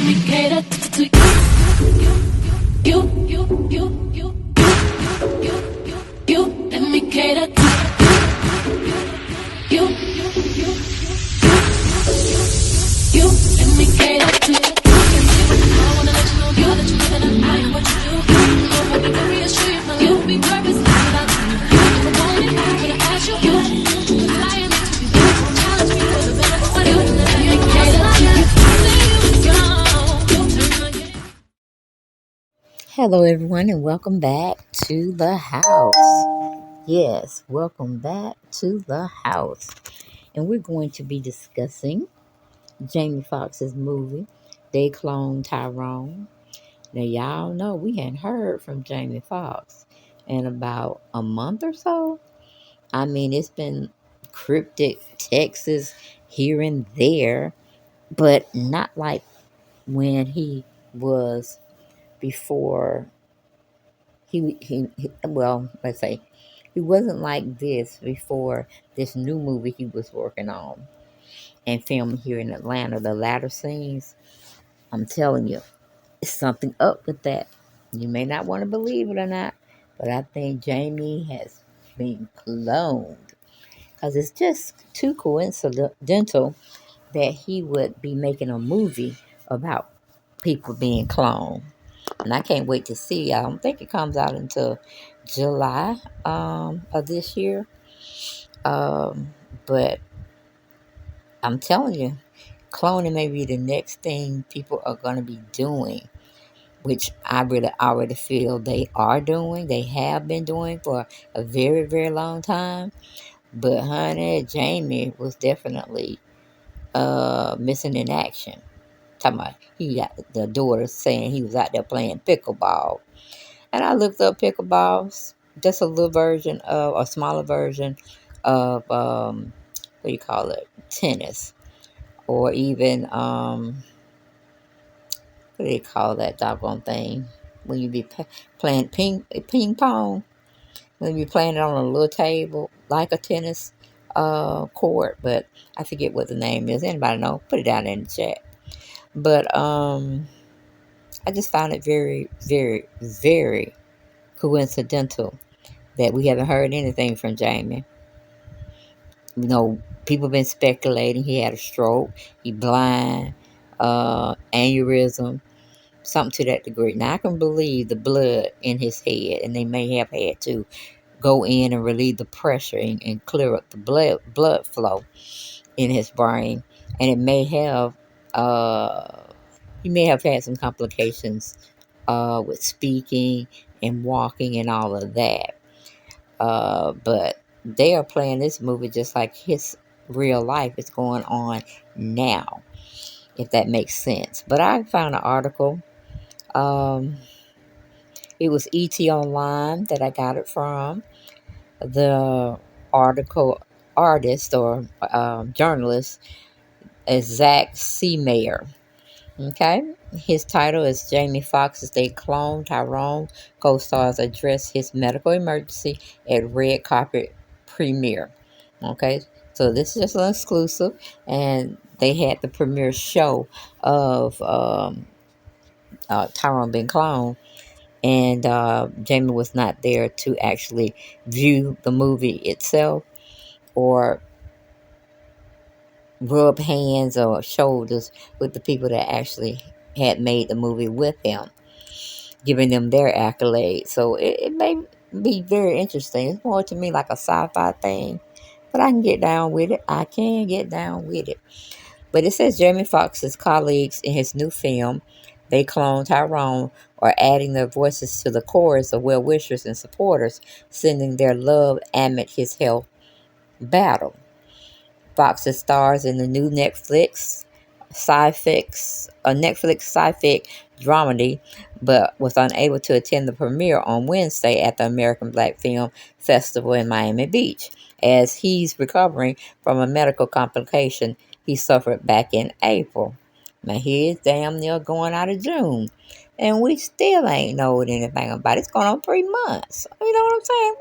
me cater to you. Let me cater to you. Let me cater to you. I wanna let you know, girl, that you live and I am what you do. So I want me to reassure you, my life will be purpose without you. If I want it, I'm gonna ask you. Flying into you, challenge me for the better for you. Let me cater to you. Hello, everyone, and welcome back to the house. Yes, welcome back to the house. And we're going to be discussing Jami Foxx's movie, They Clone Tyrone. Now, y'all know we hadn't heard from Jami Foxx in about a month or so. I mean, it's been cryptic texts here and there, but not like when he was before. Well, let's say he wasn't like this before this new movie he was working on and filming here in Atlanta. The latter scenes, I'm telling you, it's something up with that. You may not want to believe it or not, but I think Jamie has been cloned because it's just too coincidental that he would be making a movie about people being cloned. And I can't wait to see. I don't think it comes out until July of this year. But I'm telling you, cloning may be the next thing people are going to be doing, which I really already feel they are doing. They have been doing for a very, very long time. But honey, Jamie was definitely missing in action. Talking about he got the daughter saying he was out there playing pickleball. And I looked up pickleballs, just a little version of, a smaller version of, what do you call it, tennis. Or even, what do you call that doggone thing? When you be playing ping pong, when you be playing it on a little table, like a tennis court, but I forget what the name is. Anybody know? Put it down in the chat. But I just found it very, very, very coincidental that we haven't heard anything from Jamie. You know, people been speculating he had a stroke, he blind, aneurysm, something to that degree. Now I can believe the blood in his head, and they may have had to go in and relieve the pressure and clear up the blood flow in his brain, and it may have he may have had some complications with speaking and walking and all of that. But they are playing this movie just like his real life is going on now, if that makes sense. But I found an article. Um, it was ET Online that I got it from. The article artist or journalist is Zach Seameyer. Okay, his title is Jami Foxx's They Clone Tyrone co-stars address his medical emergency at red carpet premiere. Okay, so this is just an exclusive, and they had the premiere show of Tyrone being cloned, and Jamie was not there to actually view the movie itself or rub hands or shoulders with the people that actually had made the movie with him, giving them their accolades. So it may be very interesting. It's more to me like a sci-fi thing, but I can get down with it. I can get down with it. But it says Jamie Foxx's colleagues in his new film, They Clone Tyrone, are adding their voices to the chorus of well-wishers and supporters, sending their love amid his health battle. Fox stars in the new Netflix sci-fi dramedy, but was unable to attend the premiere on Wednesday at the American Black Film Festival in Miami Beach, as he's recovering from a medical complication he suffered back in April. Now he's damn near going out of June, and we still ain't knowed anything about it. It's going on 3 months. You know what I'm saying?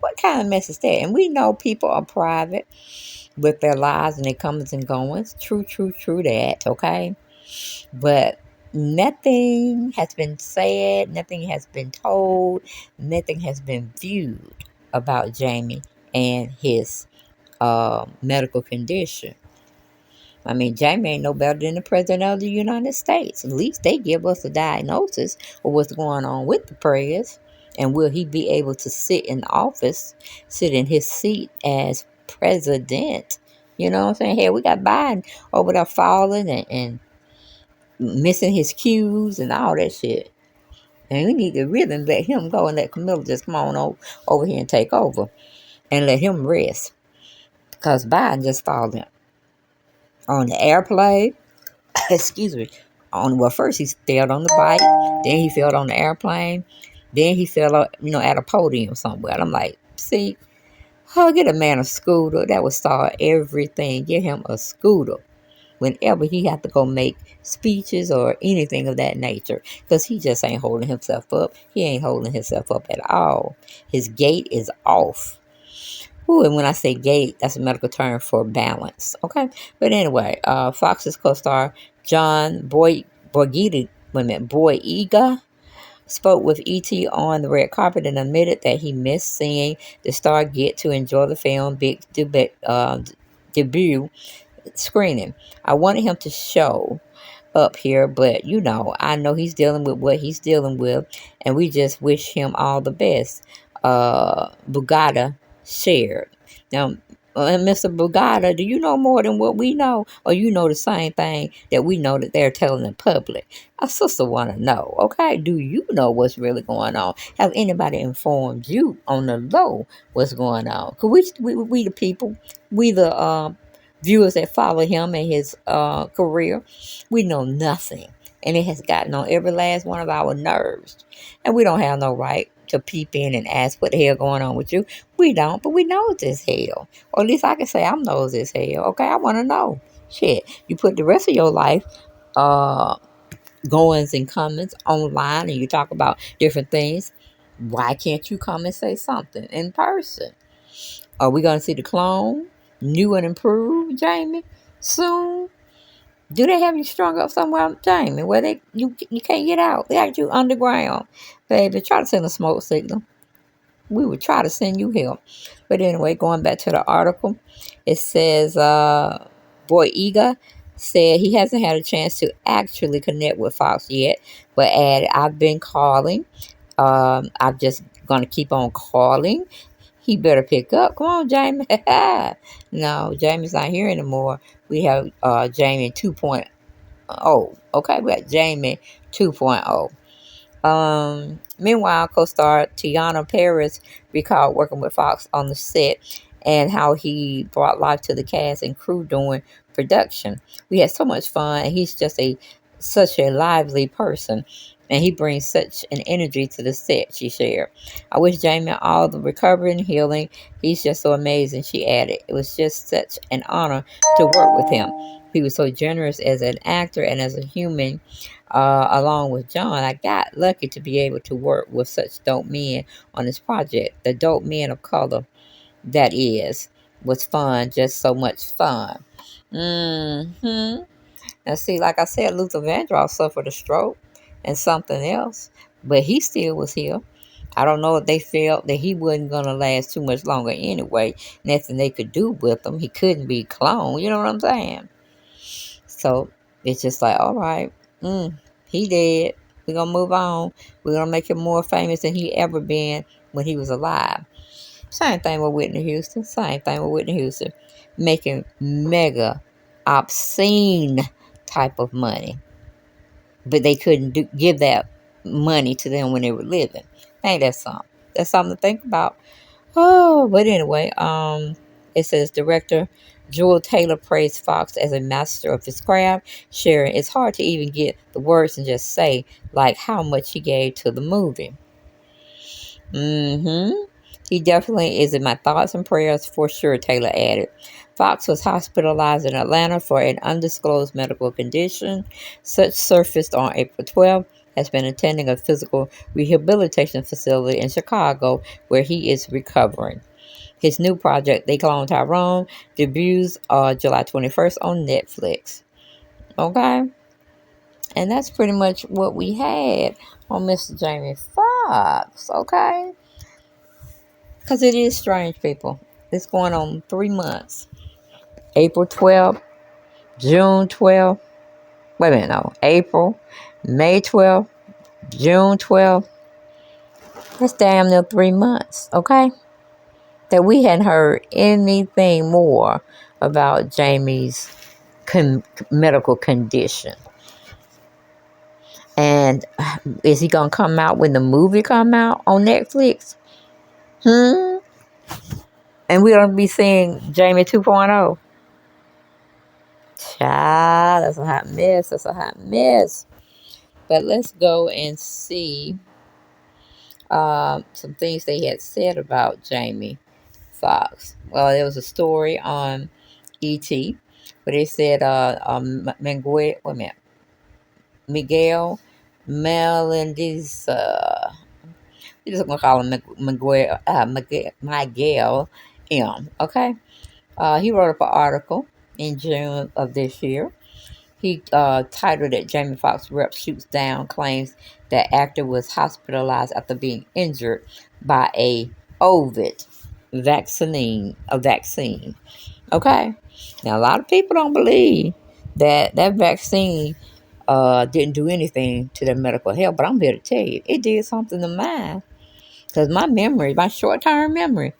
What kind of mess is that? And we know people are private with their lives and their comings and goings. True that, okay? But nothing has been said, nothing has been told, nothing has been viewed about Jamie and his medical condition. I mean, Jamie ain't no better than the President of the United States. At least they give us a diagnosis of what's going on with the prayers. And will he be able to sit in office, sit in his seat as president? You know what I'm saying? Hey, we got Biden over there falling and missing his cues and all that shit. And we need to really let him go and let Camilla just come on over here and take over and let him rest. Because Biden just falling on the airplane. Excuse me. Well, first he fell on the bike, then he fell on the airplane, then he fell, at a podium somewhere. And I'm like, see, get a man a scooter. That would start everything. Get him a scooter whenever he have to go make speeches or anything of that nature, because he just ain't holding himself up. He ain't holding himself up at all. His gait is off. Ooh, and when I say gait, that's a medical term for balance. Okay, but anyway, Fox's co-star John Boyega spoke with ET on the red carpet and admitted that he missed seeing the star get to enjoy the film big debut screening. I wanted him to show up here, but I know he's dealing with what he's dealing with, and we just wish him all the best. Bugatti shared. Now, Mr. Bugatti, do you know more than what we know, or you know the same thing that we know that they're telling the public? Our sister want to know, okay? Do you know what's really going on? Have anybody informed you on the low what's going on? Cause we the people, we the viewers that follow him and his career, we know nothing. And it has gotten on every last one of our nerves. And we don't have no right to peep in and ask what the hell going on with you. We don't, but we know it's as hell. Or at least I can say I'm nosy as hell. Okay, I want to know. Shit, you put the rest of your life goings and comings online and you talk about different things. Why can't you come and say something in person? Are we going to see the clone, new and improved, Jamie, soon? Do they have you strung up somewhere, Jamie, where you can't get out? They got you underground, baby. Try to send a smoke signal. We would try to send you help. But anyway, going back to the article, it says Boyega said he hasn't had a chance to actually connect with Fox yet, but added, I've been calling. I'm just going to keep on calling. He better pick up. Come on, Jamie. No, Jamie's not here anymore. We have Jamie 2.0. Okay, we got Jamie 2.0. Meanwhile, co-star Tiana Paris recalled working with Fox on the set and how he brought life to the cast and crew during production. We had so much fun, and he's just such a lively person, and he brings such an energy to the set, she shared. I wish Jamie all the recovery and healing. He's just so amazing, she added. It was just such an honor to work with him. He was so generous as an actor and as a human. Along with John, I got lucky to be able to work with such dope men on this project. The dope men of color, that was fun, just so much fun. Now, see, like I said, Luther Vandross suffered a stroke and something else, but he still was here. I don't know if they felt that he wasn't going to last too much longer anyway. Nothing they could do with him. He couldn't be cloned. You know what I'm saying? So it's just like, all right, he dead. We're going to move on. We're going to make him more famous than he ever been when he was alive. Same thing with Whitney Houston. Making mega obscene type of money. But they couldn't give that money to them when they were living. Ain't that something? That's something to think about. Oh, but anyway, it says director Jewel Taylor praised Fox as a master of his craft, sharing it's hard to even get the words and just say like how much he gave to the movie. He definitely is in my thoughts and prayers for sure, Taylor added. Fox was hospitalized in Atlanta for an undisclosed medical condition. Such surfaced on April 12th. Has been attending a physical rehabilitation facility in Chicago where he is recovering. His new project, They Clone Tyrone, debuts July 21st on Netflix. Okay? And that's pretty much what we had on Mr. Jamie Foxx, okay? Because it is strange, people. It's going on 3 months. April 12th, June 12th. Wait a minute, no. April, May 12th, June 12th. That's damn near 3 months, okay? That we hadn't heard anything more about Jamie's medical condition. And is he gonna come out when the movie come out on Netflix? And we're gonna be seeing Jamie 2.0. Child, that's a hot mess. That's a hot mess. But let's go and see some things they had said about Jamie Foxx. Well, there was a story on ET where they said Miguel Melendez, you just gonna call him Miguel M. Okay, he wrote up an article in June of this year. He titled it "Jamie Foxx Rep Shoots Down Claims That Actor Was Hospitalized After Being Injured by a Ovid vaccine." Okay, now a lot of people don't believe that vaccine didn't do anything to their medical health, but I'm here to tell you, it did something to mine. Because my short-term memory,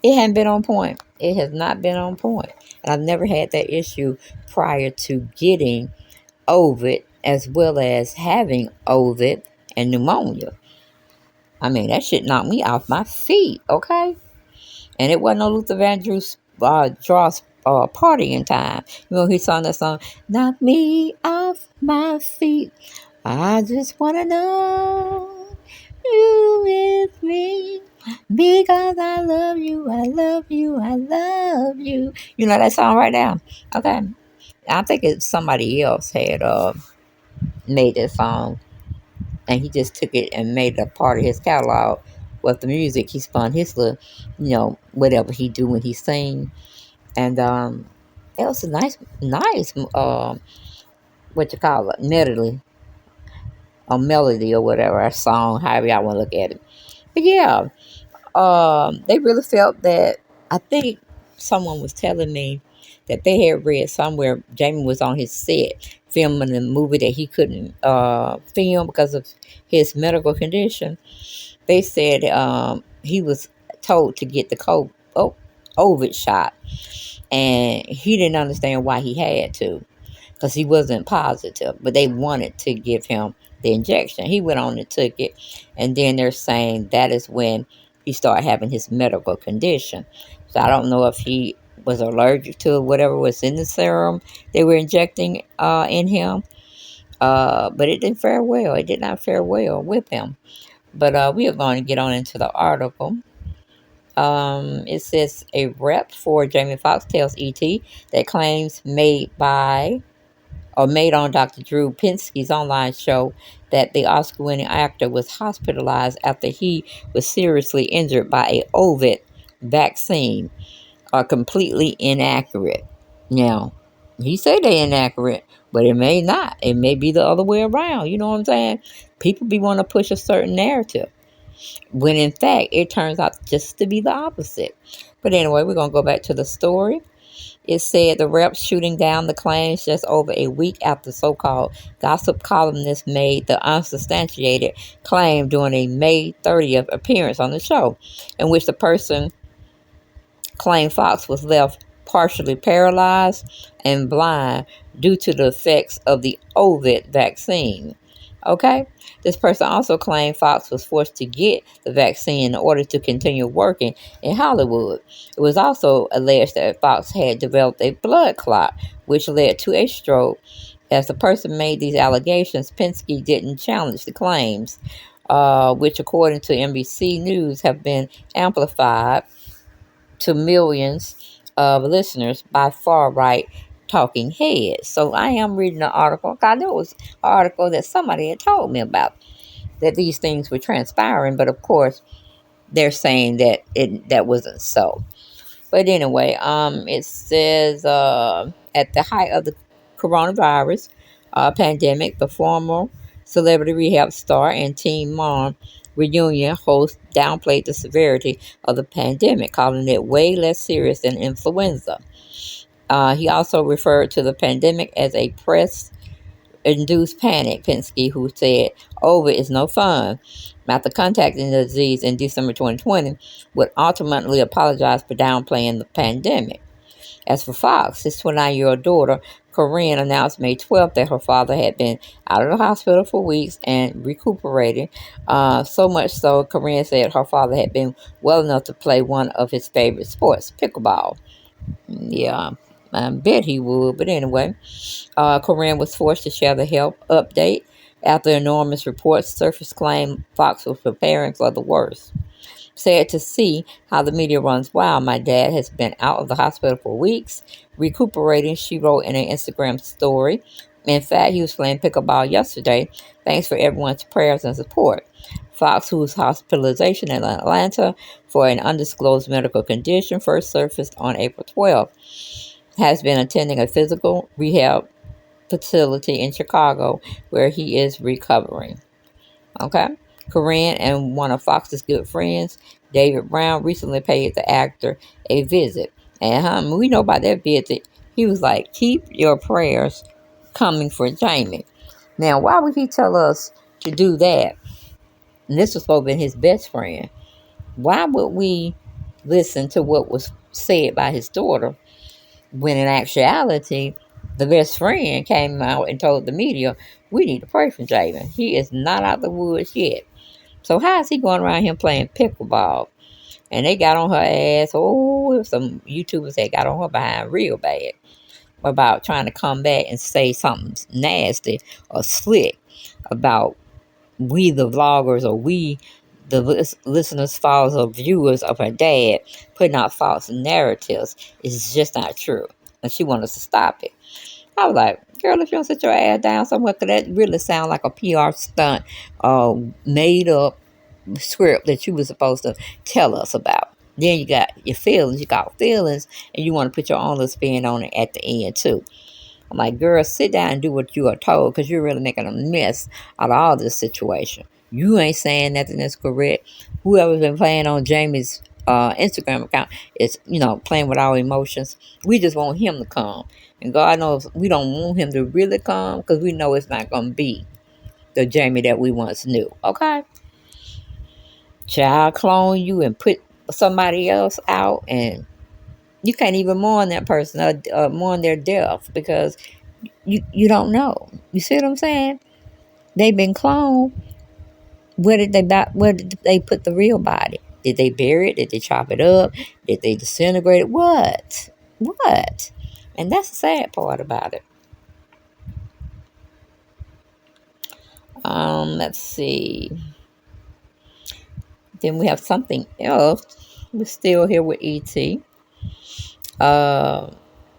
it hadn't been on point. It has not been on point. And I've never had that issue prior to getting Ovid, as well as having Ovid and pneumonia. I mean, that shit knocked me off my feet, okay? And it wasn't no Luther Vandross partying time. You know, he sung that song, "Knock Me Off My Feet. I just want to know you with me because I love you, I love you, I love you." You know that song right now? Okay. I think it's somebody else had made that song, and he just took it and made it a part of his catalog. With the music, he spun his little, whatever he do when he sing. And it was a nice, what you call it, melody or whatever, a song, however y'all want to look at it. But yeah, they really felt that. I think someone was telling me that they had read somewhere Jamie was on his set filming a movie that he couldn't film because of his medical condition. They said he was told to get the COVID shot, and he didn't understand why he had to, because he wasn't positive, but they wanted to give him the injection. He went on and took it, and then they're saying that is when he started having his medical condition. So I don't know if he was allergic to whatever was in the serum they were injecting in him, but it didn't fare well. It did not fare well with him. But we are going to get on into the article. It says a rep for Jamie Foxx tells ET that claims made on Dr. Drew Pinsky's online show that the Oscar-winning actor was hospitalized after he was seriously injured by a Ovid vaccine are completely inaccurate. Now, he said they're inaccurate, but it may not. It may be the other way around. You know what I'm saying? People be wanting to push a certain narrative, when in fact it turns out just to be the opposite. But anyway, we're going to go back to the story. It said the rep shooting down the claims just over a week after so-called gossip columnist made the unsubstantiated claim during a May 30th appearance on the show, in which the person claimed Fox was left partially paralyzed and blind due to the effects of the Ovid vaccine. Okay? This person also claimed Fox was forced to get the vaccine in order to continue working in Hollywood. It was also alleged that Fox had developed a blood clot, which led to a stroke. As the person made these allegations, Penske didn't challenge the claims, which, according to NBC News, have been amplified to millions of listeners by far-right talking heads. So I am reading an article. I know it was an article that somebody had told me about, that these things were transpiring, but of course they're saying that that wasn't so. But anyway, it says at the height of the coronavirus, pandemic, the former celebrity rehab star and Teen Mom reunion host downplayed the severity of the pandemic, calling it way less serious than influenza. He also referred to the pandemic as a press induced panic, Penske, who said, "Over is no fun." After contacting the disease in December 2020, would ultimately apologize for downplaying the pandemic. As for Fox, his 29-year-old daughter, Corinne, announced May 12th that her father had been out of the hospital for weeks and recuperating. So much so, Corinne said her father had been well enough to play one of his favorite sports, pickleball. Yeah, I bet he would. But anyway, Corinne was forced to share the health update after enormous reports surfaced claimed Fox was preparing for the worst. Sad to see how the media runs wild. My dad has been out of the hospital for weeks, recuperating, she wrote in an Instagram story. In fact, he was playing pickleball yesterday. Thanks for everyone's prayers and support. Fox, whose hospitalization in Atlanta for an undisclosed medical condition first surfaced on April 12th, has been attending a physical rehab facility in Chicago where he is recovering. Okay? Corinne and one of Fox's good friends, David Brown, recently paid the actor a visit. And we know about that visit. He was like, keep your prayers coming for Jamie. Now, why would he tell us to do that? And this was supposed to be his best friend. Why would we listen to what was said by his daughter when in actuality, the best friend came out and told the media, we need to pray for Jaden. He is not out the woods yet. So how is he going around here playing pickleball? And they got on her ass. Oh, some YouTubers that got on her behind real bad about trying to come back and say something nasty or slick about we the vloggers or we the listeners, followers, or viewers of her dad putting out false narratives. It's just not true. And she wanted us to stop it. I was like, girl, if you don't sit your ass down somewhere, because that really sound like a PR stunt, made up script that you were supposed to tell us about. Then you got your feelings, and you want to put your own little spin on it at the end too. I'm like, girl, sit down and do what you are told, because you're really making a mess out of all this situation. You ain't saying nothing that's correct. Whoever's been playing on Jamie's Instagram account is, playing with our emotions. We just want him to come. And God knows we don't want him to really come because we know it's not going to be the Jamie that we once knew. Okay? Child clone you and put somebody else out, and you can't even mourn that person or mourn their death because you don't know. You see what I'm saying? They've been cloned. Where did they put the real body? Did they bury it? Did they chop it up? Did they disintegrate it? What? And that's the sad part about it. Let's see. Then we have something else. We're still here with E.T.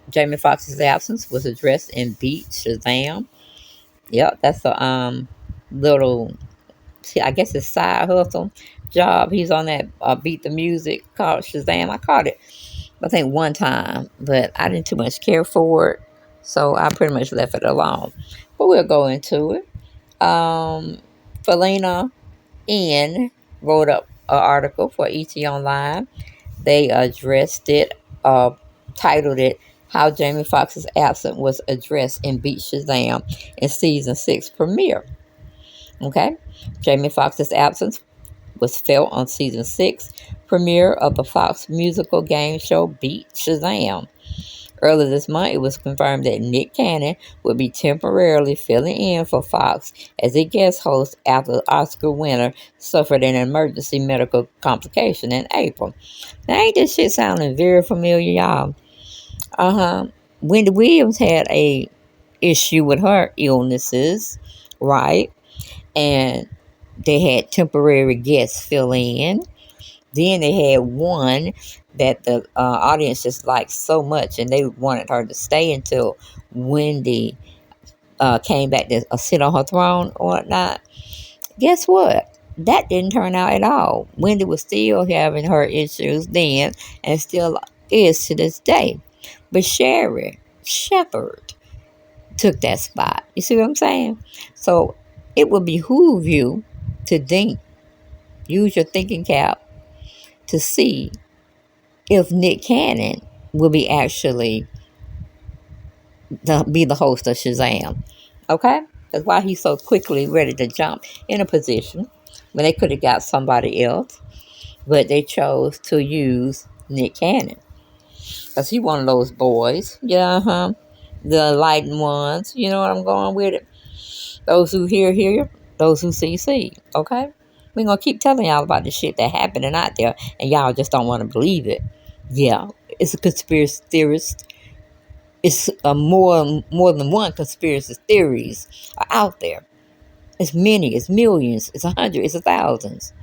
Jamie Foxx's absence was addressed in Beat Shazam. Yep, that's a little, I guess it's side hustle job. He's on that Beat the Music called Shazam. I caught it, I think, one time, but I didn't too much care for it, so I pretty much left it alone. But we'll go into it. Felina N wrote up an article for ET Online. They addressed it, titled it, How Jamie Foxx's Absence Was Addressed in Beat Shazam in Season 6 premiere. Okay? Jamie Foxx's absence was felt on Season 6 premiere of the Fox musical game show Beat Shazam. Earlier this month, it was confirmed that Nick Cannon would be temporarily filling in for Fox as a guest host after the Oscar winner suffered an emergency medical complication in April. Now, ain't this shit sounding very familiar, y'all? Wendy Williams had a issue with her illnesses, right? And they had temporary guests fill in. Then they had one that the audience just liked so much, and they wanted her to stay until Wendy came back to sit on her throne or whatnot. Guess what? That didn't turn out at all. Wendy was still having her issues then, and still is to this day. But Sherry Shepherd took that spot. You see what I'm saying? So it would behoove you to think, use your thinking cap to see if Nick Cannon will be actually be the host of Shazam. Okay? That's why he's so quickly ready to jump in a position when they could have got somebody else, but they chose to use Nick Cannon. Because he one of those boys. Yeah, the enlightened ones. You know what I'm going with it? Those who hear. Those who see. Okay? We're going to keep telling y'all about the shit that happening out there, and y'all just don't want to believe it. Yeah, it's a conspiracy theorist. It's more than one conspiracy theories are out there. It's many, it's millions, it's 100, it's thousands.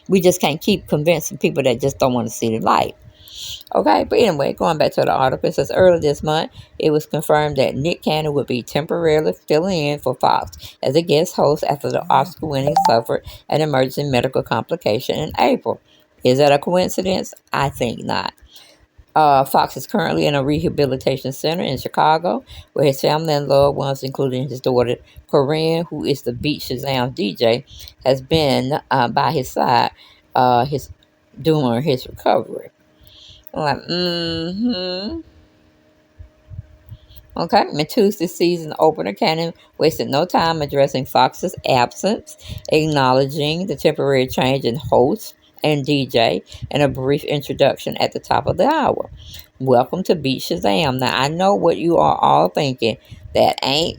We just can't keep convincing people that just don't want to see the light. Okay, but anyway, going back to the article, it says earlier this month, it was confirmed that Nick Cannon would be temporarily filling in for Fox as a guest host after the Oscar winning suffered an emergency medical complication in April. Is that a coincidence? I think not. Fox is currently in a rehabilitation center in Chicago, where his family and loved ones, including his daughter Corinne, who is the Beat Shazam DJ, has been by his side during his recovery. I'm like, Okay, in Tuesday's season opener, Cannon wasted no time addressing Fox's absence, acknowledging the temporary change in host and DJ, and a brief introduction at the top of the hour. Welcome to Beat Shazam. Now, I know what you are all thinking. That ain't